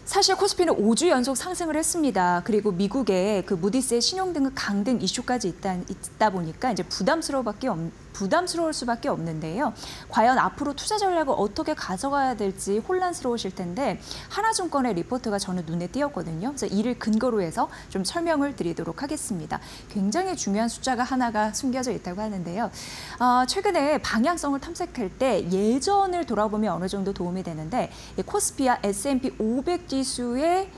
사실 코스피는 5주 연속 상승을 했습니다. 그리고 미국의 그 무디스의 신용등급 강등 이슈까지 있다 보니까 이제 부담스러울 수밖에 없는데요. 과연 앞으로 투자 전략을 어떻게 가져가야 될지 혼란스러우실 텐데 하나증권의 리포트가 저는 눈에 띄었거든요. 그래서 이를 근거로 해서 좀 설명을 드리도록 하겠습니다. 굉장히 중요한 숫자가 하나가 숨겨져 있다고 하는데요. 최근에 방향성을 탐색할 때 예전을 돌아보면 어느 정도 도움이 되는데 코스피와 S&P 500 지수의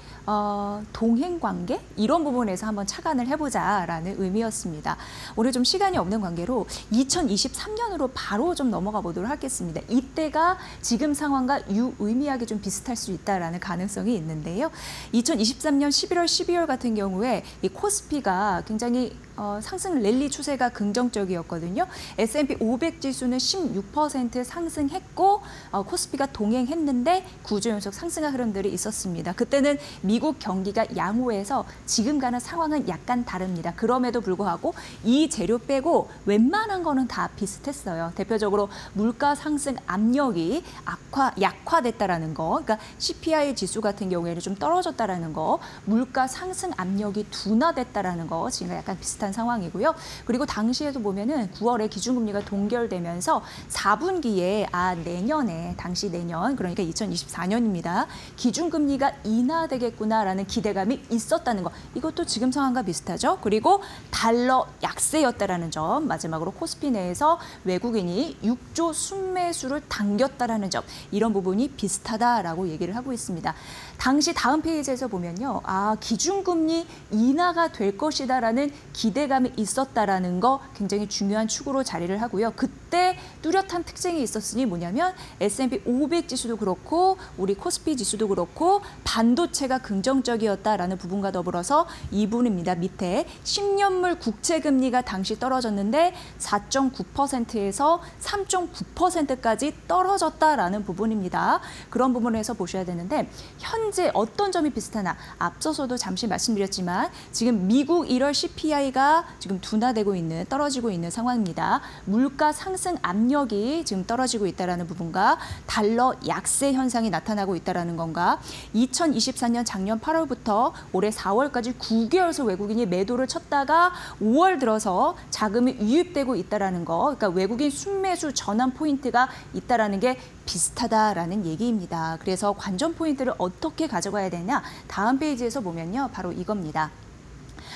동행 관계? 이런 부분에서 한번 착안을 해보자라는 의미였습니다. 오늘 좀 시간이 없는 관계로 2023년으로 바로 좀 넘어가 보도록 하겠습니다. 이때가 지금 상황과 유의미하게 좀 비슷할 수 있다라는 가능성이 있는데요. 2023년 11월, 12월 같은 경우에 이 코스피가 굉장히 상승 랠리 추세가 긍정적이었거든요. S&P 500 지수는 16% 상승했고 코스피가 동행했는데 9주 연속 상승한 흐름들이 있었습니다. 그때는 미국 경기가 양호해서 지금과는 상황은 약간 다릅니다. 그럼에도 불구하고 이 재료 빼고 웬만한 거는 다 비슷했어요. 대표적으로 물가 상승 압력이 약화됐다라는 거, 그러니까 CPI 지수 같은 경우에는 좀 떨어졌다라는 거, 물가 상승 압력이 둔화됐다라는 거, 지금 약간 비슷한 상황이고요. 그리고 당시에도 보면은 9월에 기준금리가 동결되면서 4분기에 당시 내년 그러니까 2024년입니다. 기준금리가 인하되겠구나라는 기대감이 있었다는 거. 이것도 지금 상황과 비슷하죠. 그리고 달러 약세였다라는 점. 마지막으로 코스피 내에서 외국인이 6조 순매수를 당겼다라는 점. 이런 부분이 비슷하다라고 얘기를 하고 있습니다. 당시 다음 페이지에서 보면요. 기준금리 인하가 될 것이다라는 기대감이 있었다라는 거 굉장히 중요한 축으로 자리를 하고요. 그때 뚜렷한 특징이 있었으니 뭐냐면 S&P 500 지수도 그렇고 우리 코스피 지수도 그렇고 반도체가 긍정적이었다라는 부분과 더불어서 이 부분입니다. 밑에 10년물 국채금리가 당시 떨어졌는데 4.9%에서 3.9%까지 떨어졌다라는 부분입니다. 그런 부분에서 보셔야 되는데 현재 어떤 점이 비슷하나 앞서서도 잠시 말씀드렸지만 지금 미국 1월 CPI가 지금 둔화되고 있는 떨어지고 있는 상황입니다. 물가 상승 압력이 지금 떨어지고 있다는 부분과 달러 약세 현상이 나타나고 있다는 건가 2024년 작년 8월부터 올해 4월까지 9개월서 외국인이 매도를 쳤다가 5월 들어서 자금이 유입되고 있다는 거 그러니까 외국인 순매수 전환 포인트가 있다는 게 비슷하다라는 얘기입니다. 그래서 관전 포인트를 어떻게 가져가야 되냐 다음 페이지에서 보면요. 바로 이겁니다.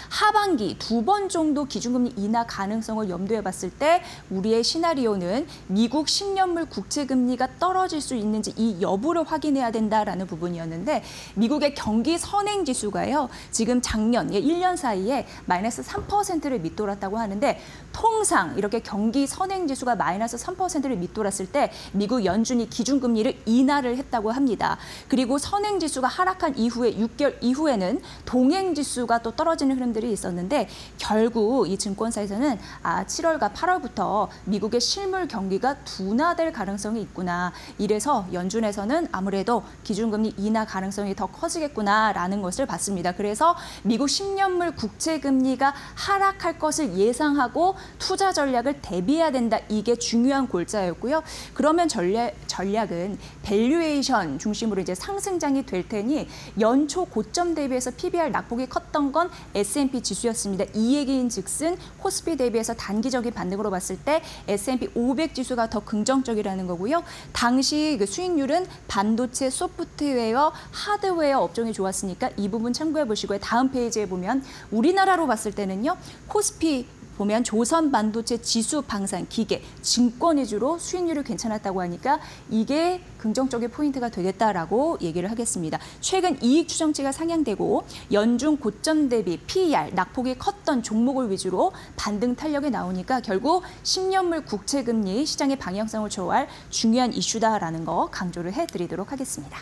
하반기 2번 정도 기준금리 인하 가능성을 염두에 봤을 때 우리의 시나리오는 미국 10년물 국채금리가 떨어질 수 있는지 이 여부를 확인해야 된다라는 부분이었는데 미국의 경기 선행지수가요. 지금 작년 1년 사이에 마이너스 3%를 밑돌았다고 하는데 통상 이렇게 경기 선행지수가 마이너스 3%를 밑돌았을 때 미국 연준이 기준금리를 인하를 했다고 합니다. 그리고 선행지수가 하락한 이후에 6개월 이후에는 동행지수가 또 떨어지는 흐름들이 있었는데 결국 이 증권사에서는 7월과 8월부터 미국의 실물 경기가 둔화될 가능성이 있구나. 이래서 연준에서는 아무래도 기준금리 인하 가능성이 더 커지겠구나라는 것을 봤습니다. 그래서 미국 10년물 국채금리가 하락할 것을 예상하고 투자 전략을 대비해야 된다. 이게 중요한 골자였고요. 그러면 전략은 밸류에이션 중심으로 이제 상승장이 될 테니 연초 고점 대비해서 PBR 낙폭이 컸던 건 S&P 지수였습니다. 이 얘기인 즉슨 코스피 대비해서 단기적인 반등으로 봤을 때 S&P 500 지수가 더 긍정적이라는 거고요. 당시 그 수익률은 반도체, 소프트웨어, 하드웨어 업종이 좋았으니까 이 부분 참고해 보시고요. 다음 페이지에 보면 우리나라로 봤을 때는요. 코스피 보면 조선 반도체 지수 방산 기계 증권 위주로 수익률이 괜찮았다고 하니까 이게 긍정적인 포인트가 되겠다라고 얘기를 하겠습니다. 최근 이익 추정치가 상향되고 연중 고점 대비 PER 낙폭이 컸던 종목을 위주로 반등 탄력이 나오니까 결국 10년물 국채금리 시장의 방향성을 좌우할 중요한 이슈다라는 거 강조를 해드리도록 하겠습니다.